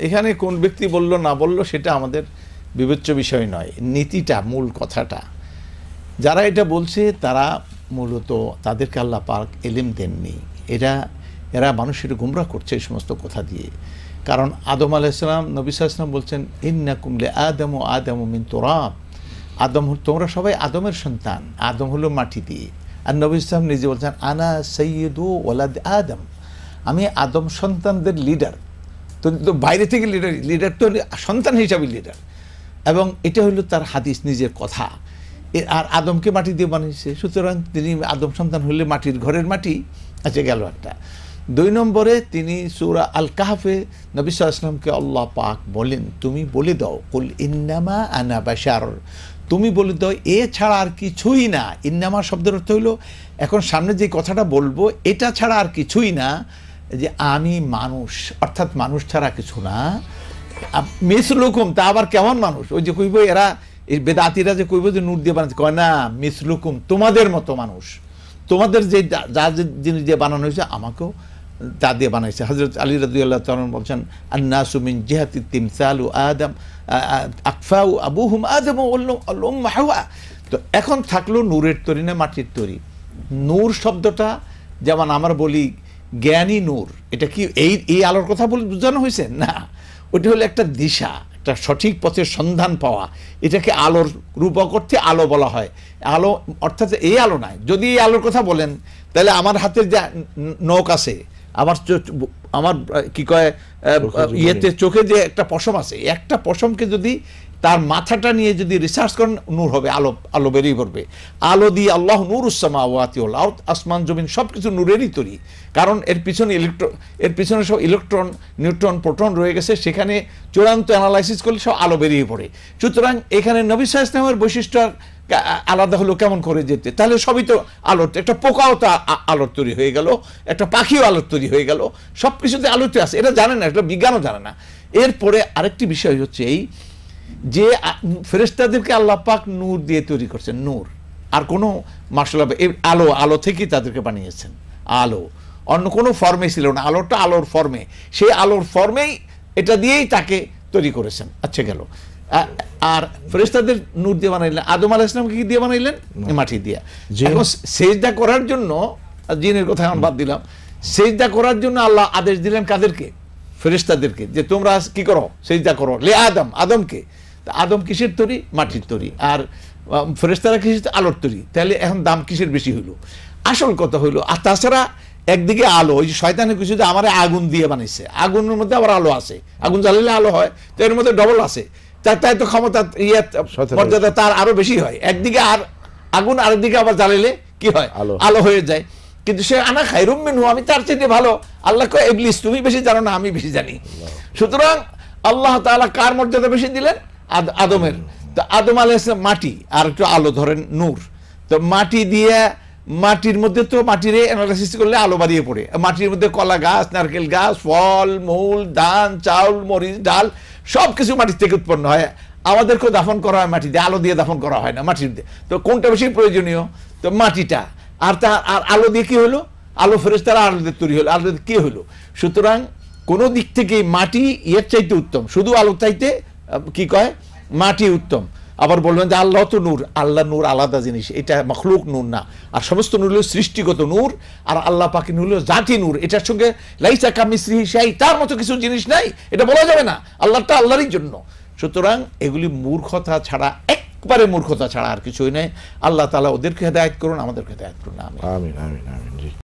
এখানে কোন ব্যক্তি বলল না বলল সেটা আমাদের বিবেচ্য বিষয় নয়, নীতিটা মূল কথাটা। যারা এটা বলছে তারা মূলত তাদেরকে আল্লাহ পাক ইলম দেননি, এরা মানুষের গুমরাহ করছে এই সমস্ত কথা দিয়ে। কারণ আদম আলাইহিস সালাম, নবী সাল্লাল্লাহু আলাইহি ওয়াসাল্লাম বলছেন ইন্নাকুম লিআদামু মিন তুরাব, আদম তোমরা সবাই আদমের সন্তান, আদম হলো মাটি দিয়ে। আর নবী সাল্লাল্লাহু আলাইহি ওয়াসাল্লাম নিজে বলছেন আনা সাইয়্যিদু ওয়ালাদ আদম, আমি আদম সন্তানদের লিডার। তো বাইরে থেকে লিডার তো সন্তান হিসাবে লিডার, এবং এটা হলো তার হাদিস, নিজের কথা। আর আদমকে মাটি দিয়ে বানিয়েছে, সুতরাং তিনি আদম সন্তান হলে মাটির ঘরের মাটি। আচ্ছা, গেল একটা। 2 নম্বরে তিনি সূরা আল কাহফে নবী সাল্লাল্লাহু আলাইহি ওয়াসাল্লামকে আল্লাহ পাক বলেন তুমি বলে দাও কুল ইন্নামা আনা বাশার, তুমি বলে দাও এ ছাড়া আর কিছুই না। ইন্নামা শব্দের অর্থ হলো এখন সামনে যে কথাটা বলবো এটা ছাড়া আর কিছুই না, যে আমি মানুষ, অর্থাৎ মানুষ ছাড়া কিছু না। মিসলুকুম, তা আবার কেমন মানুষ? ওই যে কইব এরা এই বেদাতিরা যে কইব যে নূর দিয়ে বানাচ্ছে, কয় না মিসলুকুম তোমাদের মতো মানুষ, তোমাদের যে যা জিনিস দিয়ে বানানো হয়েছে আমাকেও তা দিয়ে বানাইছে। হযরত আলী রাদিয়াল্লাহু তাআলা বলছেন আন্নাসু মিন জিহাতি তিমসালু আদম আকফাউ আবুহুম আদম ওয়াল উম্মু হাওয়া। তো এখন থাকলো নূরের তৈরি না মাটির তৈরি। নূর শব্দটা যেমন আমরা বলি জ্ঞানী নূর, এটা কি এই আলোর কথা বলে বোঝানো হয়েছে? না, ওটা হলো একটা দিশা, একটা সঠিক পথের সন্ধান পাওয়া। এটাকে আলোর রূপক অর্থে আলো বলা হয়। আলো অর্থাৎ এই আলো নয়। যদি এই আলোর কথা বলেন তাহলে আমার হাতের যে নখ আছে, আমার কি কয় ইয়েতে চোখে যে একটা পশম আছে, একটা পশমকে যদি তার মাথাটা নিয়ে যদি রিসার্চ করেন নূর হবে, আলো বেরিয়ে পড়বে। আলো দিয়ে আল্লাহ নূরুস সামাওয়াতি ওয়াল আরদ, আসমান জমিন সব কিছু নূরেরই তৈরি। কারণ এর পিছনে সব ইলেকট্রন, নিউট্রন, প্রোটন রয়ে গেছে, সেখানে চূড়ান্ত অ্যানালাইসিস করলে সব আলো বেরিয়ে পড়ে। সুতরাং এখানে নবী সাল্লাল্লাহু আলাইহি ওয়াসাল্লামের বৈশিষ্ট্য আলাদা হলো কেমন করে যেতে? তাহলে সবই তো আলোর, একটা পোকাও তো আলোর তৈরি হয়ে গেল, একটা পাখিও আলোর তৈরি হয়ে গেল, সব কিছুতে আলোতে আছে। এটা জানে না, এটা বিজ্ঞানও জানে না। এরপরে আরেকটি বিষয় হচ্ছে এই যে ফেরেশতাদেরকে আল্লাহ পাক নূর দিয়ে তৈরি করছেন, নূর। আর কোনো মাশাআল্লাহ আলো থেকেই তাদেরকে বানিয়েছেন। আলো অন্য কোনো ফর্মে ছিল না, আলোটা আলোর ফর্মে, সেই আলোর ফর্মেই এটা দিয়েই তাকে তৈরি করেছেন। আচ্ছা, গেল। আর ফেরেশতাদের নূর দিয়ে বানাইলেন, আদম আলাইহিস সালামকে কি দিয়ে বানাইলেন? মাটি দিয়ে। এখন সেজদা করার জন্য, জিনের কথা এখন বাদ দিলাম, সেজদা করার জন্য আল্লাহ আদেশ দিলেন কাদেরকে? ফেরেশতাদেরকে, যে তোমরা কি করো? সেজদা করো লে আদম, আদমকে। আদম কিসের তৈরি? মাটির তৈরি। আর ফেরেশতারা কিসের? আলোর তৈরি। তাহলে এখন দাম কিসের বেশি হইল? আসল কথা হইল, আর তাছাড়া একদিকে আলো, ওই যে শয়তানের কিছু যে আমার আগুন দিয়ে বানাইছে, আগুনের মধ্যে আবার আলো আছে, আগুন জ্বালালে আলো হয়, তো এর মধ্যে ডবল আছে, তাই তো ক্ষমতা মর্যাদা তার আরো বেশি হয়। একদিকে আর আগুন, আরেকদিকে আবার জ্বালালে কি হয়? আলো হয়ে যায়। কিন্তু সে আনা খায়রুম মিনহু, আমি তার চেয়ে ভালো। আল্লাহ কয় ইবলিস তুমি বেশি জানো না, আমি বেশি জানি। সুতরাং আল্লাহ তাআলা কার মর্যাদা বেশি দিলেন? আদমের। তো আদম আলাইহিস সালাম মাটি, আর একটু আলো ধরেন নূর। তো মাটি দিয়ে, মাটির মধ্যে তো মাটির অ্যানালাইসিস করলে আলো বাড়িয়ে পড়ে। মাটির মধ্যে কলা গাছ, নারকেল গাছ, ফল মূল, ধান, চাউল, মরিচ, ডাল সব কিছু মাটির থেকে উৎপন্ন হয়। আমাদেরকেও দাফন করা হয় মাটি দিয়ে, আলো দিয়ে দাফন করা হয় না, মাটির দিয়ে। তো কোনটা বেশি প্রয়োজনীয়? তো মাটিটা। আর আলো দিয়ে কি হলো? আলো ফেরেশতারা আলো দিয়ে তৈরি হলো, আলো দিয়ে কি হলো? সুতরাং কোনো দিক থেকে মাটি এর চাইতে উত্তম, শুধু আলো চাইতে কি কয় মাটি উত্তম। আবার বলবেন যে আল্লাহ তো নূর, আল্লাহ নূর আলাদা জিনিস, এটা মখলুক নূর না। আর সমস্ত নূর হলো সৃষ্টিগত নূর, আর আল্লাহ পাকের নূর হলো জাতি নূর। এটার সঙ্গে লাইসা কামিসলিহি শাই, তার মতো কিছু জিনিস নাই, এটা বলা যাবে না। আল্লাহটা আল্লাহরই জন্য। সুতরাং এগুলি মূর্খতা ছাড়া, একবারে মূর্খতা ছাড়া আর কিছুই নেই। আল্লাহ তাআলা ওদেরকে হেদায়েত করুন, আমাদেরকে হেদায়েত করুন। আমিন, আমিন, আমিন।